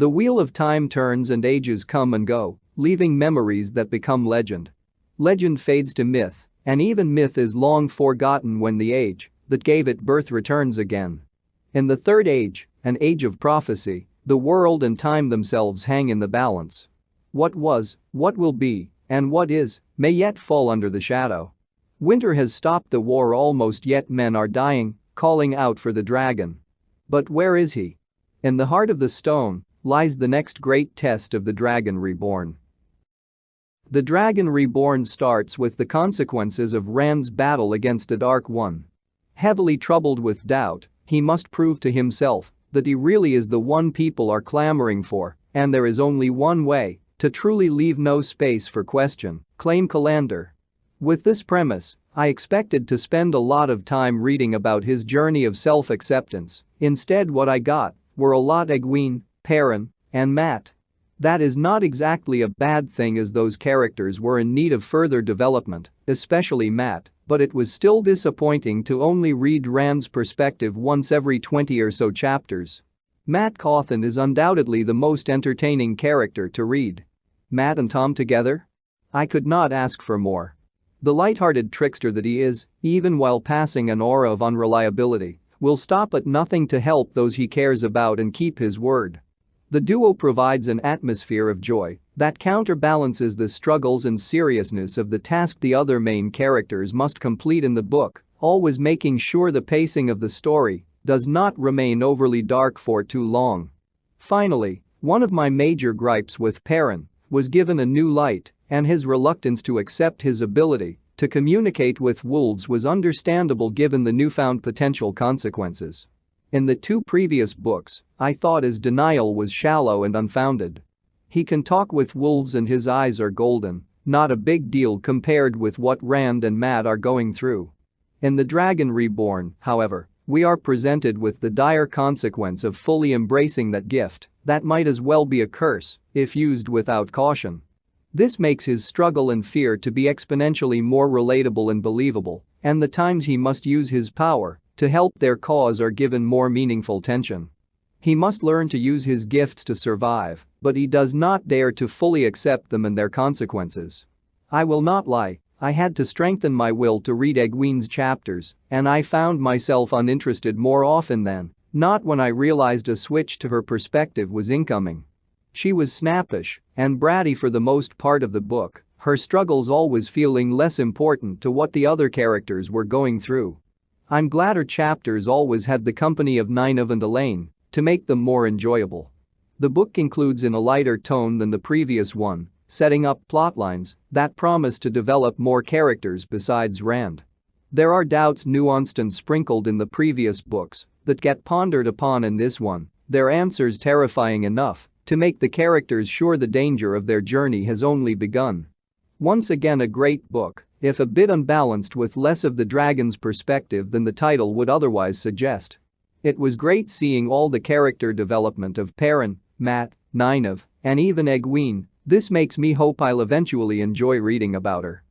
The wheel of time turns and ages come and go, leaving memories that become legend. Legend fades to myth, and even myth is long forgotten when the age that gave it birth returns again. In the third age, an age of prophecy, the world and time themselves hang in the balance. What was, what will be, and what is, may yet fall under the shadow. Winter has stopped the war almost, yet men are dying, calling out for the dragon. But where is he? In the heart of the stone lies the next great test of the Dragon Reborn. The Dragon Reborn starts with the consequences of Rand's battle against the Dark One. Heavily troubled with doubt, he must prove to himself that he really is the one people are clamoring for, and there is only one way to truly leave no space for question, claimed Calander. With this premise, I expected to spend a lot of time reading about his journey of self-acceptance. Instead, what I got were a lot Egwene, Perrin, and Mat. That is not exactly a bad thing, as those characters were in need of further development, especially Mat, but it was still disappointing to only read Rand's perspective once every 20 or so chapters. Mat Cawthon is undoubtedly the most entertaining character to read. Mat and Tom together? I could not ask for more. The light-hearted trickster that he is, even while passing an aura of unreliability, will stop at nothing to help those he cares about and keep his word. The duo provides an atmosphere of joy that counterbalances the struggles and seriousness of the task the other main characters must complete in the book, always making sure the pacing of the story does not remain overly dark for too long. Finally, one of my major gripes with Perrin was given a new light, and his reluctance to accept his ability to communicate with wolves was understandable given the newfound potential consequences. In the two previous books, I thought his denial was shallow and unfounded. He can talk with wolves and his eyes are golden, not a big deal compared with what Rand and Mat are going through. In The Dragon Reborn, however, we are presented with the dire consequence of fully embracing that gift that might as well be a curse if used without caution. This makes his struggle and fear to be exponentially more relatable and believable, and the times he must use his power to help their cause are given more meaningful tension. He must learn to use his gifts to survive, but he does not dare to fully accept them and their consequences. I will not lie, I had to strengthen my will to read Egwene's chapters, and I found myself uninterested more often than not when I realized a switch to her perspective was incoming. She was snappish and bratty for the most part of the book, her struggles always feeling less important to what the other characters were going through. I'm glad her chapters always had the company of Nynaeve and Elaine to make them more enjoyable. The book concludes in a lighter tone than the previous one, setting up plotlines that promise to develop more characters besides Rand. There are doubts nuanced and sprinkled in the previous books that get pondered upon in this one, their answers terrifying enough to make the characters sure the danger of their journey has only begun. Once again, a great book, if a bit unbalanced with less of the dragon's perspective than the title would otherwise suggest. It was great seeing all the character development of Perrin, Mat, Nynaeve, and even Egwene. This makes me hope I'll eventually enjoy reading about her.